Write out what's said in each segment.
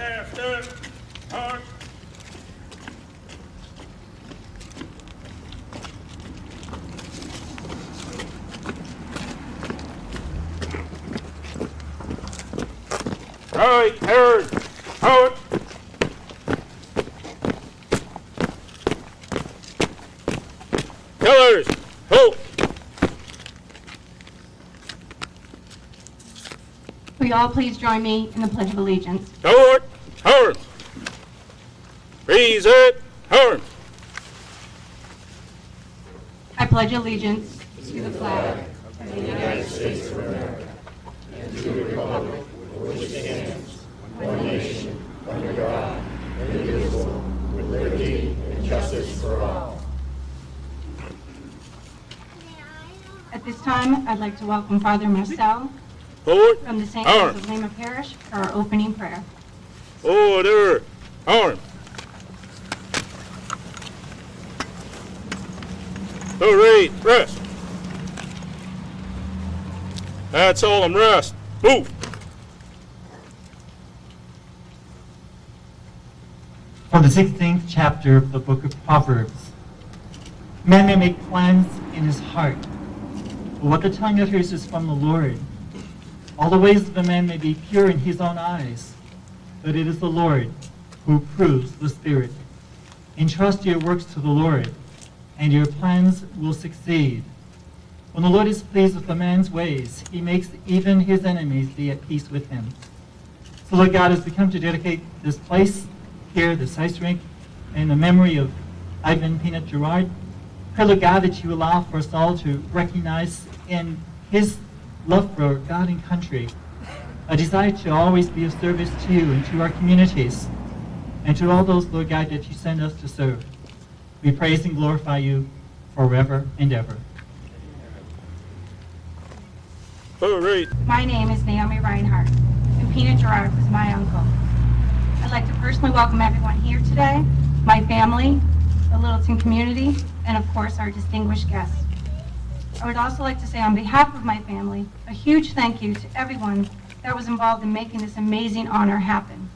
Left, hard. Right, turn, hard. Colors, hope. Will you all please join me in the Pledge of Allegiance? Hard, hard. Raise it, hard. I pledge allegiance to the flag of the United States of America and to the republic for which it stands, one nation, under God, indivisible, with liberty and justice for all. At this time, I'd like to welcome Father Marcel Forward, from the St. arm. Joseph Lima Parish for our opening prayer. Order, arm. All right, rest. That's all, I'm rest. Move. From the 16th chapter of the book of Proverbs. Man may make plans in his heart, but what the tongue utters is from the Lord. All the ways of a man may be pure in his own eyes, but it is the Lord who proves the spirit. Entrust your works to the Lord, and your plans will succeed. When the Lord is pleased with a man's ways, he makes even his enemies be at peace with him. So Lord God, as we come to dedicate this place here, this ice rink, in the memory of Yvon Peanut Girouard, pray, Lord God, that you allow for us all to recognize in his love for God and country a desire to always be of service to you and to our communities and to all those, Lord God, that you send us to serve. We praise and glorify you forever and ever. All right. My name is Naomi Reinhardt, and Peanut Girouard was my uncle. I'd like to personally welcome everyone here today, my family, the Littleton community, and of course our distinguished guests. I would also like to say on behalf of my family, a huge thank you to everyone that was involved in making this amazing honor happen.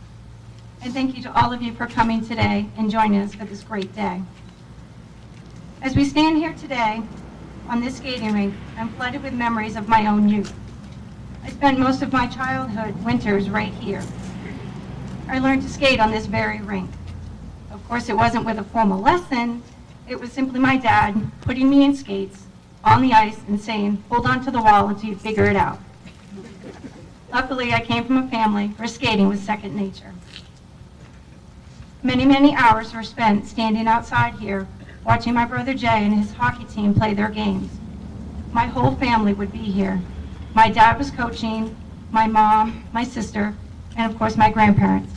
And thank you to all of you for coming today and joining us for this great day. As we stand here today on this skating rink, I'm flooded with memories of my own youth. I spent most of my childhood winters right here. I learned to skate on this very rink. Of course, it wasn't with a formal lesson. It was simply my dad putting me in skates on the ice and saying, hold on to the wall until you figure it out. Luckily, I came from a family where skating was second nature. Many, many hours were spent standing outside here, watching my brother Jay and his hockey team play their games. My whole family would be here. My dad was coaching, my mom, my sister, and of course my grandparents.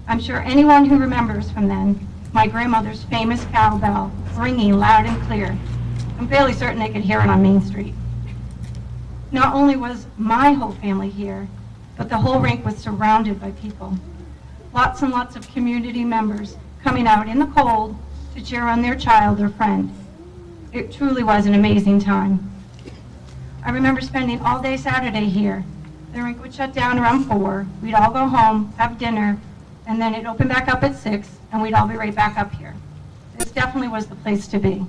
I'm sure anyone who remembers from then, my grandmother's famous cowbell ringing loud and clear. I'm fairly certain they could hear it on Main Street. Not only was my whole family here, but the whole rink was surrounded by people. Lots and lots of community members coming out in the cold to cheer on their child or friend. It truly was an amazing time. I remember spending all day Saturday here. The rink would shut down around 4. We'd all go home, have dinner, and then it'd open back up at 6, and we'd all be right back up here. This definitely was the place to be.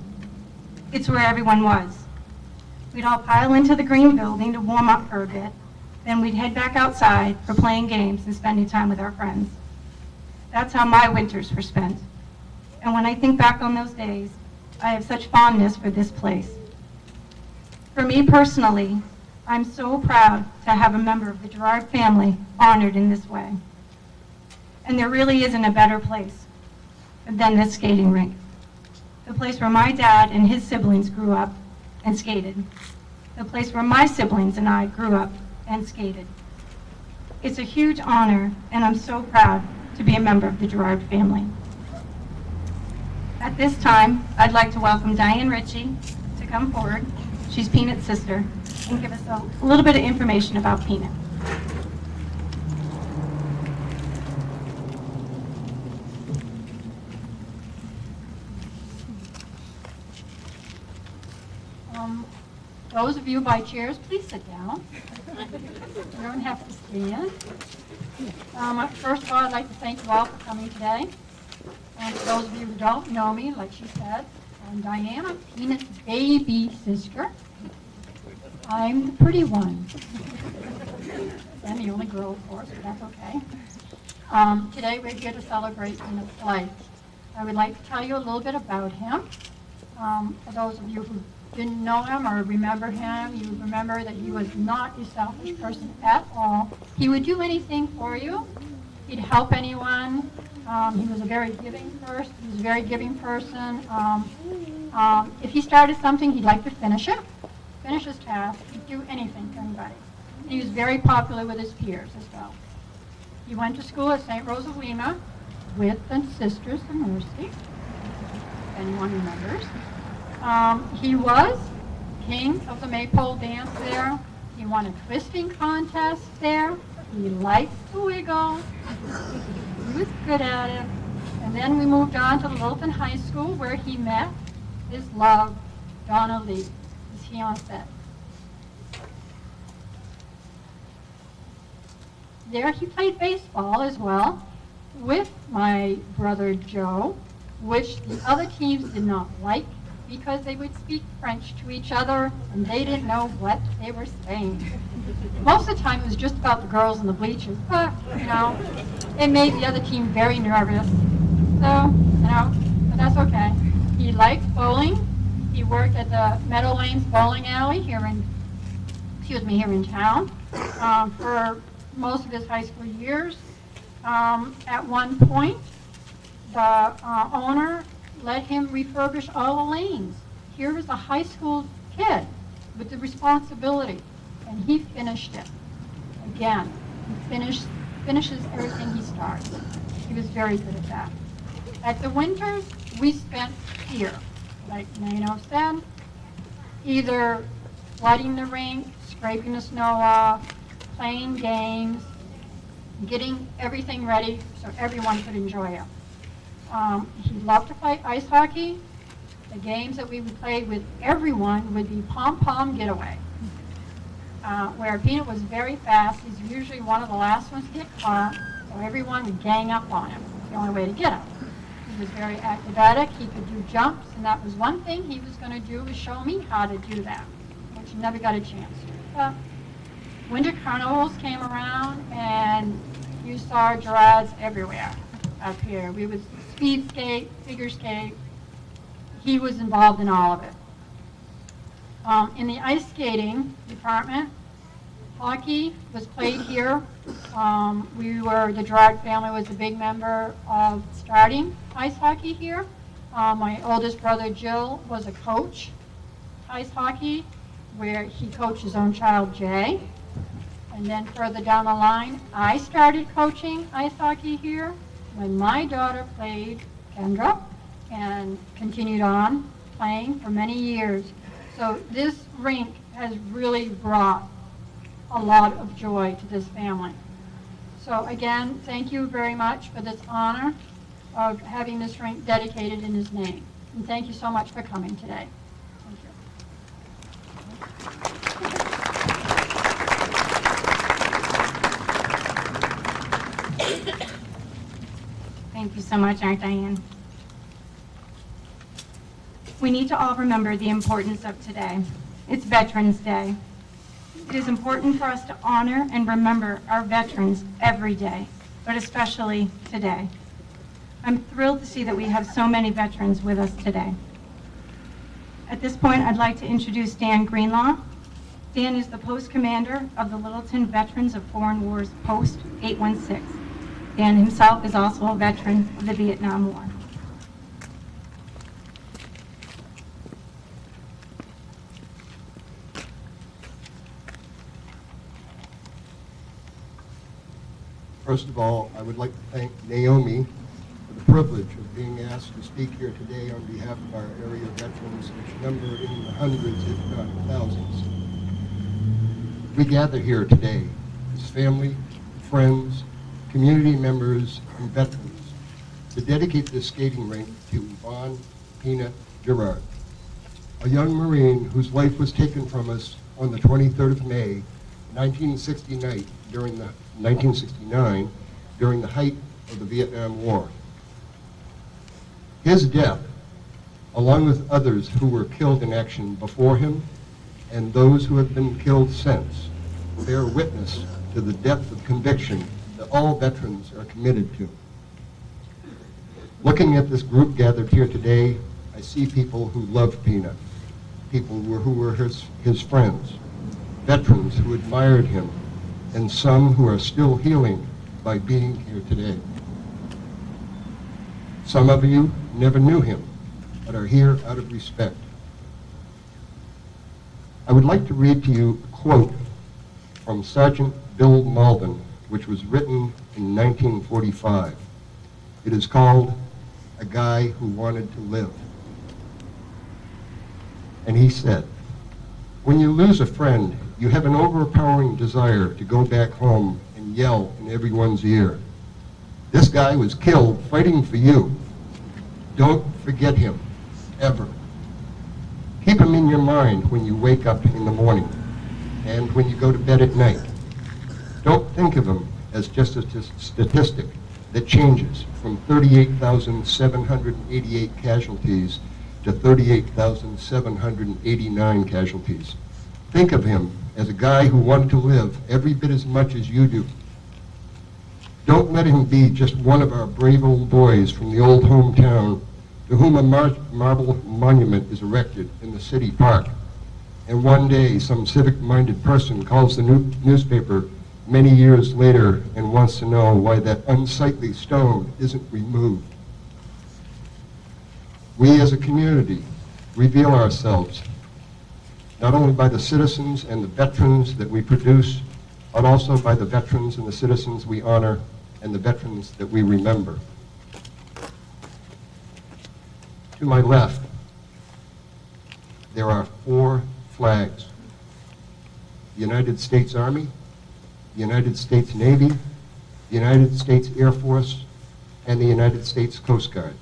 It's where everyone was. We'd all pile into the green building to warm up for a bit, then we'd head back outside for playing games and spending time with our friends. That's how my winters were spent. And when I think back on those days, I have such fondness for this place. For me personally, I'm so proud to have a member of the Girouard family honored in this way. And there really isn't a better place than this skating rink. The place where my dad and his siblings grew up and skated. The place where my siblings and I grew up and skated. It's a huge honor, and I'm so proud to be a member of the Girouard family. At this time, I'd like to welcome Diane Ritchie to come forward. She's Peanut's sister, and give us a little bit of information about Peanut. Those of you by chairs, please sit down. You don't have to stand. First of all, I'd like to thank you all for coming today. And for those of you who don't know me, like she said, I'm Diana, Peanut's baby sister. I'm the pretty one. And the only girl, of course, but that's okay. Today we're here to celebrate Peanut's life. I would like to tell you a little bit about him. For those of you who didn't know him or remember him, you remember that he was not a selfish person at all. He would do anything for you. He'd help anyone. He was a very giving person. He was a very giving person. If he started something, he'd like to finish it, finish his task. He'd do anything for anybody. And he was very popular with his peers as well. He went to school at St. Rose of Lima with the Sisters of Mercy, if anyone remembers. He was king of the maypole dance there. He won a twisting contest there. He liked to wiggle. He was good at it. And then we moved on to Littleton High School where he met his love, Donna Lee, his fiancée. There he played baseball as well with my brother Joe, which the other teams did not like because they would speak French to each other and they didn't know what they were saying. Most of the time it was just about the girls in the bleachers, but, it made the other team very nervous. So, but that's okay. He liked bowling. He worked at the Meadowlanes Bowling Alley here in town for most of his high school years. At one point, the owner let him refurbish all the lanes. Here was a high school kid with the responsibility, and he finished it. Again, he finishes everything he starts. He was very good at that. At the winters, we spent here, like Nano said, either flooding the rink, scraping the snow off, playing games, getting everything ready so everyone could enjoy it. He loved to play ice hockey. The games that we would play with everyone would be pom-pom getaway, where Peanut was very fast. He's usually one of the last ones to get caught, so everyone would gang up on him. It's the only way to get him. He was very acrobatic. He could do jumps, and that was one thing he was going to do, was show me how to do that, which he never got a chance to. Winter carnivals came around, and you saw Girouards everywhere up here. We would speed skate, figure skate. He was involved in all of it. In the ice skating department, hockey was played here. The Girouard family was a big member of starting ice hockey here. My oldest brother, Jill, was a coach ice hockey, where he coached his own child, Jay. And then further down the line, I started coaching ice hockey here when my daughter played Kendra and continued on playing for many years. So this rink has really brought a lot of joy to this family. So again, thank you very much for this honor of having this rink dedicated in his name. And thank you so much for coming today. Thank you. Thank you so much, Aunt Diane. We need to all remember the importance of today. It's Veterans Day. It is important for us to honor and remember our veterans every day, but especially today. I'm thrilled to see that we have so many veterans with us today. At this point, I'd like to introduce Dan Greenlaw. Dan is the post commander of the Littleton Veterans of Foreign Wars Post 816. Dan himself is also a veteran of the Vietnam War. First of all, I would like to thank Naomi for the privilege of being asked to speak here today on behalf of our area veterans, which number in the hundreds, if not thousands. We gather here today as family, friends, community members, and veterans to dedicate this skating rink to Yvon Peanut Girouard, a young Marine whose life was taken from us on the 23rd of May, 1969, during the 1969, during the height of the Vietnam War. His death, along with others who were killed in action before him and those who have been killed since, bear witness to the depth of conviction that all veterans are committed to. Looking at this group gathered here today, I see people who loved Peanut, people who were his friends, veterans who admired him, and some who are still healing by being here today. Some of you never knew him, but are here out of respect. I would like to read to you a quote from Sergeant Bill Malden, which was written in 1945. It is called "A Guy Who Wanted to Live." And he said, "When you lose a friend, you have an overpowering desire to go back home and yell in everyone's ear. This guy was killed fighting for you. Don't forget him, ever. Keep him in your mind when you wake up in the morning and when you go to bed at night. Don't think of him as just a statistic that changes from 38,788 casualties to 38,789 casualties. Think of him as a guy who wanted to live every bit as much as you do. Don't let him be just one of our brave old boys from the old hometown to whom a marble monument is erected in the city park. And one day some civic-minded person calls the newspaper many years later and wants to know why that unsightly stone isn't removed. We as a community reveal ourselves not only by the citizens and the veterans that we produce, but also by the veterans and the citizens we honor and the veterans that we remember. To my left, there are 4 flags: the United States Army, the United States Navy, the United States Air Force, and the United States Coast Guard.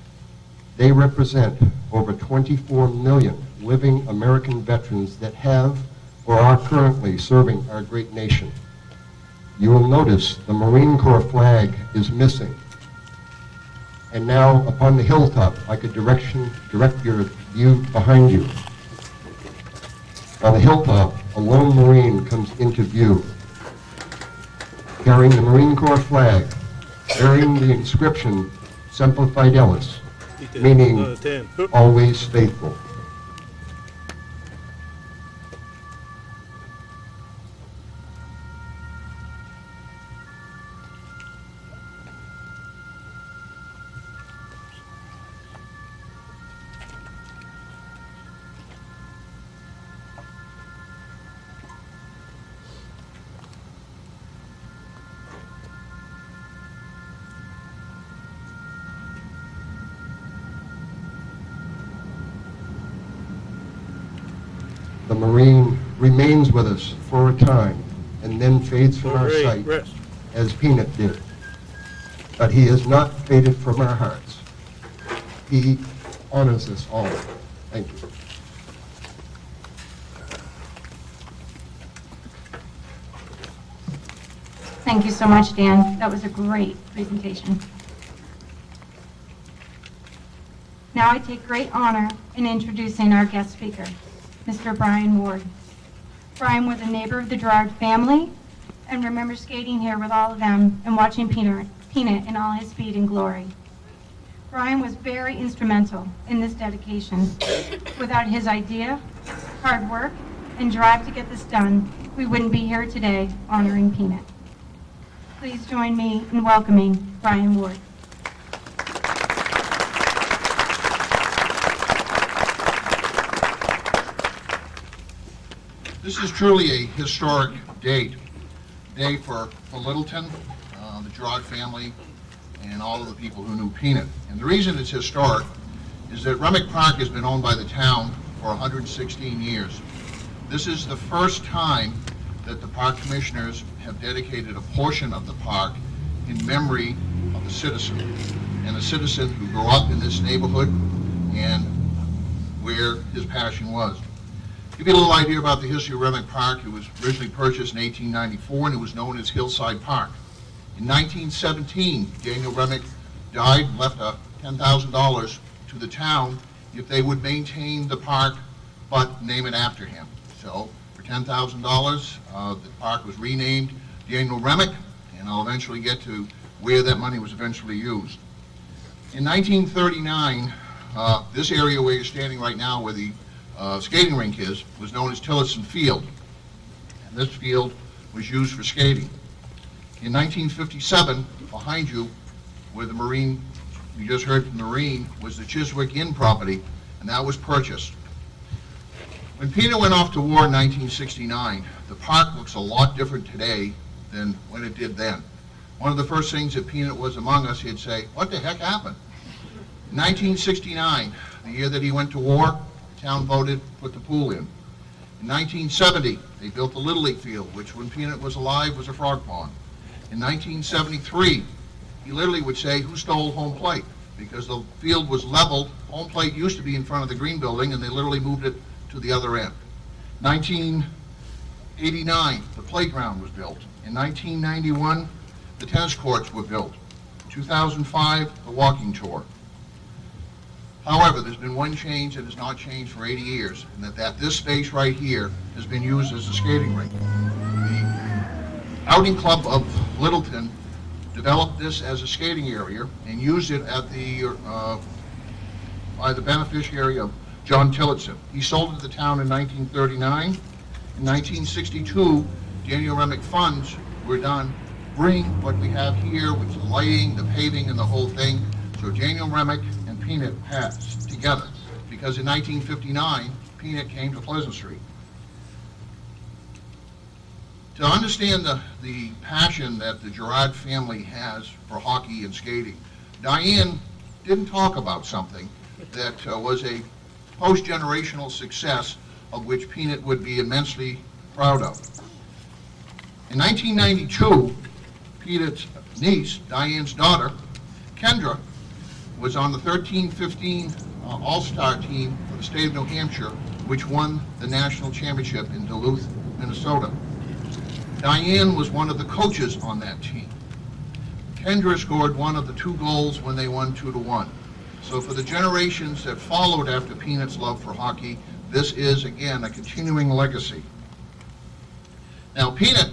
They represent over 24 million living American veterans that have or are currently serving our great nation. You will notice the Marine Corps flag is missing. And now, upon the hilltop, I could direct your view behind you. On the hilltop, a lone Marine comes into view, carrying the Marine Corps flag, bearing the inscription "Semper Fidelis," meaning always faithful. The Marine remains with us for a time and then fades from our sight, as Peanut did. But he has not faded from our hearts. He honors us all. Thank you. Thank you so much, Dan. That was a great presentation. Now I take great honor in introducing our guest speaker, Mr. Brian Ward. Brian was a neighbor of the Girouard family and remembers skating here with all of them and watching Peanut in all his speed and glory. Brian was very instrumental in this dedication. Without his idea, hard work, and drive to get this done, we wouldn't be here today honoring Peanut. Please join me in welcoming Brian Ward. This is truly a historic day for Littleton, the Girouard family, and all of the people who knew Peanut. And the reason it's historic is that Rink Park has been owned by the town for 116 years. This is the first time that the park commissioners have dedicated a portion of the park in memory of the citizen, and a citizen who grew up in this neighborhood and where his passion was. Give you a little idea about the history of Remick Park. It was originally purchased in 1894, and it was known as Hillside Park. In 1917, Daniel Remick died and left $10,000 to the town if they would maintain the park but name it after him. So for $10,000, the park was renamed Daniel Remick, and I'll eventually get to where that money was eventually used. In 1939, this area where you're standing right now, where the skating rink is, was known as Tillotson Field. And this field was used for skating. In 1957, behind you, where the Marine, you just heard from the Marine, was the Chiswick Inn property, and that was purchased. When Peanut went off to war in 1969, the park looks a lot different today than when it did then. One of the first things that Peanut was among us, he'd say, "What the heck happened?" In 1969, the year that he went to war, the town voted to put the pool in. In 1970, they built the Little League field, which when Peanut was alive was a frog pond. In 1973, he literally would say, "Who stole home plate?" Because the field was leveled. Home plate used to be in front of the green building, and they literally moved it to the other end. 1989, the playground was built. In 1991, the tennis courts were built. In 2005, the walking tour. However, there's been one change that has not changed for 80 years, and that this space right here has been used as a skating rink. The Outing Club of Littleton developed this as a skating area and used it at by the beneficiary of John Tillotson. He sold it to the town in 1939. In 1962, Daniel Remick funds were done bring what we have here, which is the lighting, the paving, and the whole thing. So Daniel Remick and Peanut passed together, because in 1959, Peanut came to Pleasant Street. To understand the passion that the Girouard family has for hockey and skating, Diane didn't talk about something that was a post-generational success of which Peanut would be immensely proud of. In 1992, Peanut's niece, Diane's daughter, Kendra, was on the 13-15 All-Star team for the state of New Hampshire, which won the national championship in Duluth, Minnesota. Diane was one of the coaches on that team. Kendra scored one of the 2 goals when they won 2-1. So for the generations that followed after Peanut's love for hockey, this is, again, a continuing legacy. Now, Peanut,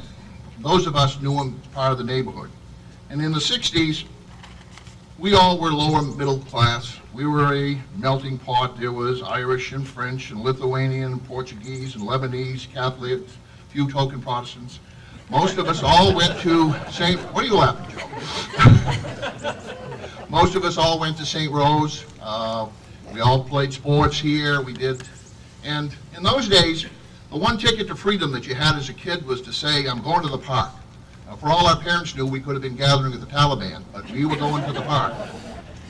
those of us knew him as part of the neighborhood. And in the 60s, we all were lower middle class. We were a melting pot. There was Irish and French and Lithuanian and Portuguese and Lebanese, Catholics, a few token Protestants. Most of us all went to St. What are you laughing, Joe? Most of us all went to St. Rose. We all played sports here. We did. And in those days, the one ticket to freedom that you had as a kid was to say, "I'm going to the park." Now, for all our parents knew, we could have been gathering with the Taliban, but we were going to the park.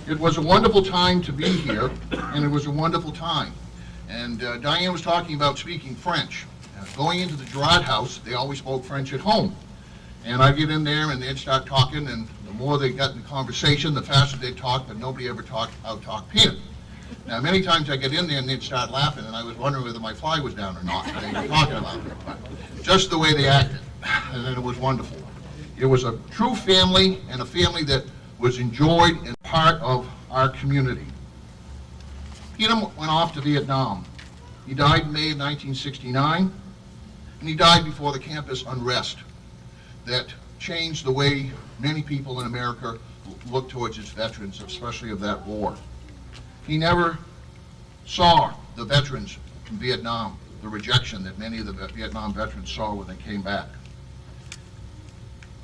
It was a wonderful time to be here, and it was a wonderful time. And Diane was talking about speaking French. Going into the Girouard house, they always spoke French at home. And I'd get in there, and they'd start talking, and the more they got in the conversation, the faster they'd talk, but nobody ever out-talked Peanut. Now, many times I get in there, and they'd start laughing, and I was wondering whether my fly was down or not. They were talking about it, but just the way they acted, and then it was wonderful. It was a true family, and a family that was enjoyed and part of our community. Peanut went off to Vietnam. He died in May of 1969, and he died before the campus unrest that changed the way many people in America look towards its veterans, especially of that war. He never saw the veterans from Vietnam, the rejection that many of the Vietnam veterans saw when they came back.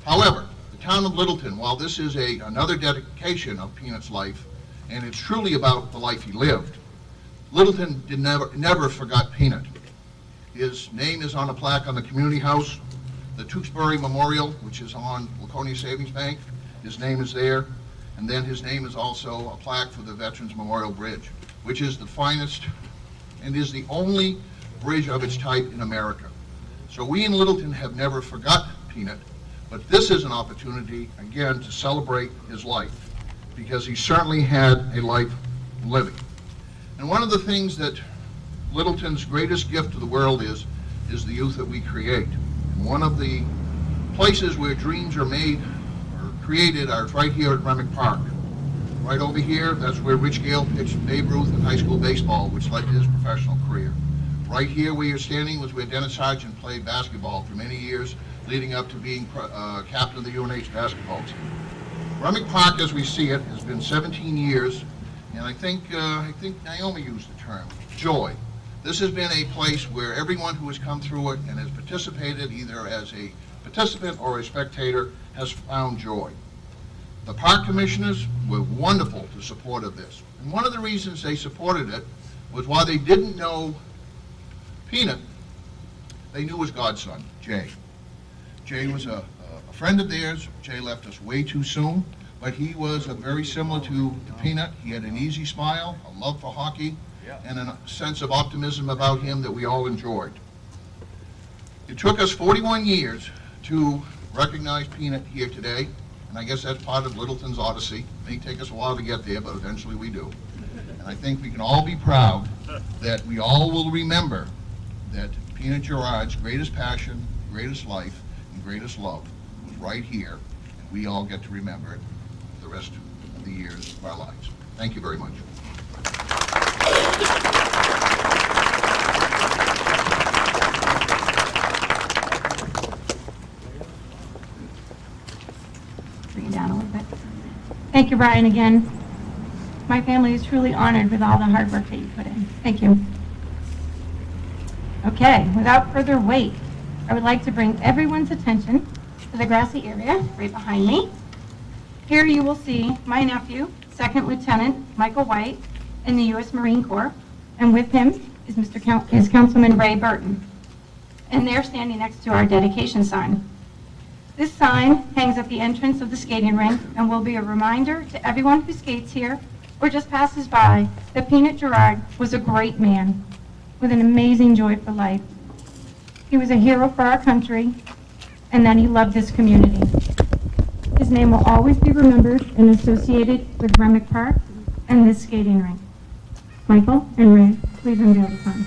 However, the town of Littleton, while this is another dedication of Peanut's life, and it's truly about the life he lived, Littleton never forgot Peanut. His name is on a plaque on the community house. The Tewksbury Memorial, which is on Laconia Savings Bank, his name is there. And then his name is also a plaque for the Veterans Memorial Bridge, which is the finest and is the only bridge of its type in America. So we in Littleton have never forgot Peanut, but this is an opportunity, again, to celebrate his life, because he certainly had a life living. And one of the things that Littleton's greatest gift to the world is the youth that we create. And one of the places where dreams are made or created are right here at Remick Park. Right over here, that's where Rich Gale pitched Babe Ruth in high school baseball, which led to his professional career. Right here where you're standing was where Dennis Sargent played basketball for many years, leading up to being captain of the UNH basketball team. Remick Park, as we see it, has been 17 years, and I think Naomi used the term, joy. This has been a place where everyone who has come through it and has participated, either as a participant or a spectator, has found joy. The park commissioners were wonderful to support of this. And one of the reasons they supported it was while they didn't know Peanut, they knew his godson, Jay. Jay was a friend of theirs. Jay left us way too soon, but he was very similar to Peanut. He had an easy smile, a love for hockey, and a sense of optimism about him that we all enjoyed. It took us 41 years to recognize Peanut here today, and I guess that's part of Littleton's odyssey. It may take us a while to get there, but eventually we do. And I think we can all be proud that we all will remember that Peanut Girouard's greatest passion, greatest life, and greatest love was right here, and we all get to remember it for the rest of the years of our lives. Thank you very much. Bring it down a little bit. Thank you, Brian, again. My family is truly honored with all the hard work that you put in. Thank you. Okay, without further wait, I would like to bring everyone's attention to the grassy area right behind me. Here you will see my nephew, Second Lieutenant Michael White, in the U.S. Marine Corps, and with him is Councilman Ray Burton. And they're standing next to our dedication sign. This sign hangs at the entrance of the skating rink and will be a reminder to everyone who skates here or just passes by that Peanut Girouard was a great man with an amazing joy for life. He was a hero for our country, and that he loved this community. His name will always be remembered and associated with Remick Park and this skating rink. Michael and Ray, please unveil the sign.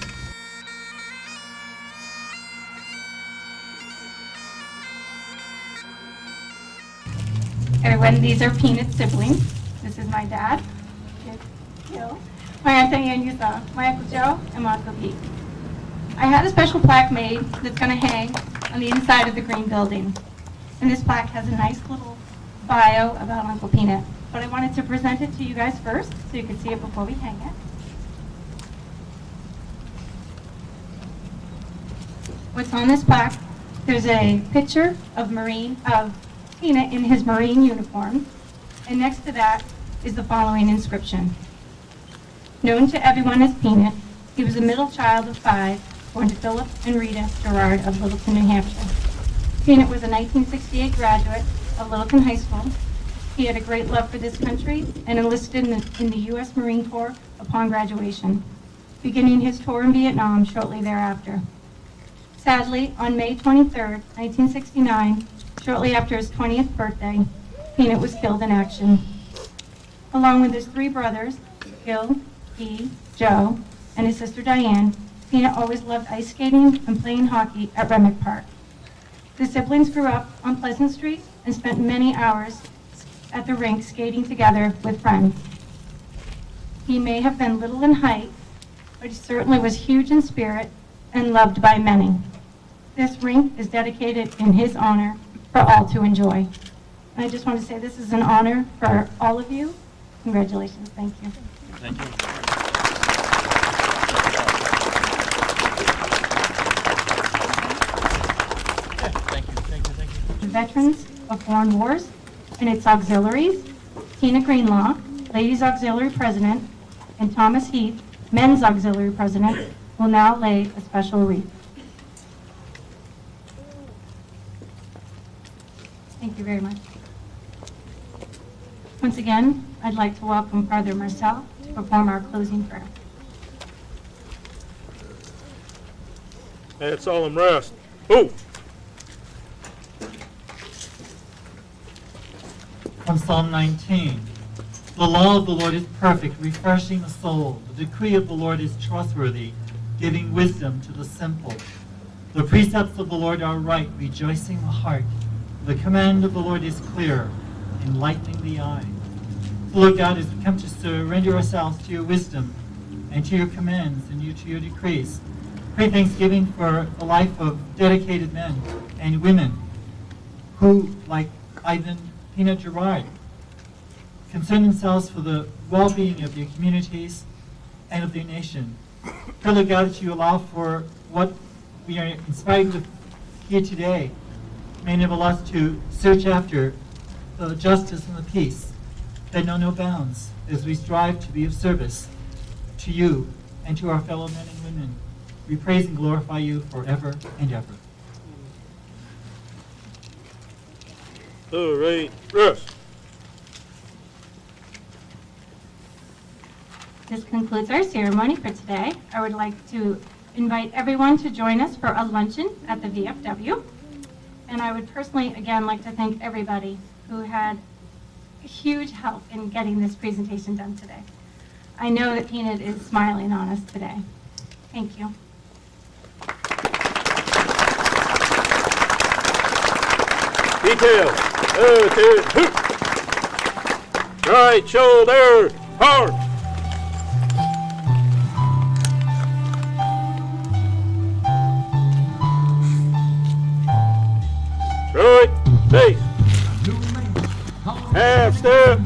Everyone, these are Peanut's siblings. This is my dad, Gil, my Aunt Diane Yvon, my Uncle Joe, and my Uncle Pete. I had a special plaque made that's going to hang on the inside of the green building. And this plaque has a nice little bio about Uncle Peanut. But I wanted to present it to you guys first so you could see it before we hang it. What's on this plaque? There's a picture of Peanut in his Marine uniform. And next to that is the following inscription. Known to everyone as Peanut, he was a middle child of 5, born to Philip and Rita Girouard of Littleton, New Hampshire. Peanut was a 1968 graduate of Littleton High School. He had a great love for this country and enlisted in the U.S. Marine Corps upon graduation, beginning his tour in Vietnam shortly thereafter. Sadly, on May 23, 1969, shortly after his 20th birthday, Peanut was killed in action. Along with his 3 brothers, Gil, Guy, Joe, and his sister Diane, Peanut always loved ice skating and playing hockey at Remick Park. The siblings grew up on Pleasant Street and spent many hours at the rink skating together with friends. He may have been little in height, but he certainly was huge in spirit and loved by many. This rink is dedicated in his honor for all to enjoy. And I just want to say this is an honor for all of you. Congratulations. Thank you. Thank you. The Veterans of Foreign Wars and its auxiliaries, Tina Greenlaw, Ladies Auxiliary President, and Thomas Heath, Men's Auxiliary President, will now lay a special wreath. Thank you very much. Once again, I'd like to welcome Father Marcel to perform our closing prayer. Let's all rest. Move. From Psalm 19. The law of the Lord is perfect, refreshing the soul. The decree of the Lord is trustworthy, giving wisdom to the simple. The precepts of the Lord are right, rejoicing the heart. The command of the Lord is clear, enlightening the eye. So, Lord God, as we come to surrender ourselves to your wisdom and to your commands and to your decrees, pray thanksgiving for the life of dedicated men and women who, like Yvon and Girouard, concern themselves for the well-being of their communities and of their nation. Pray, Lord God, that you allow for what we are inspired to hear today may enable us to search after the justice and the peace that know no bounds as we strive to be of service to you and to our fellow men and women. We praise and glorify you forever and ever. All right, rest. This concludes our ceremony for today. I would like to invite everyone to join us for a luncheon at the VFW. And I would personally, again, like to thank everybody who had a huge help in getting this presentation done today. I know that Peanut is smiling on us today. Thank you. Details. Right shoulder, hard. Right, base. Half step.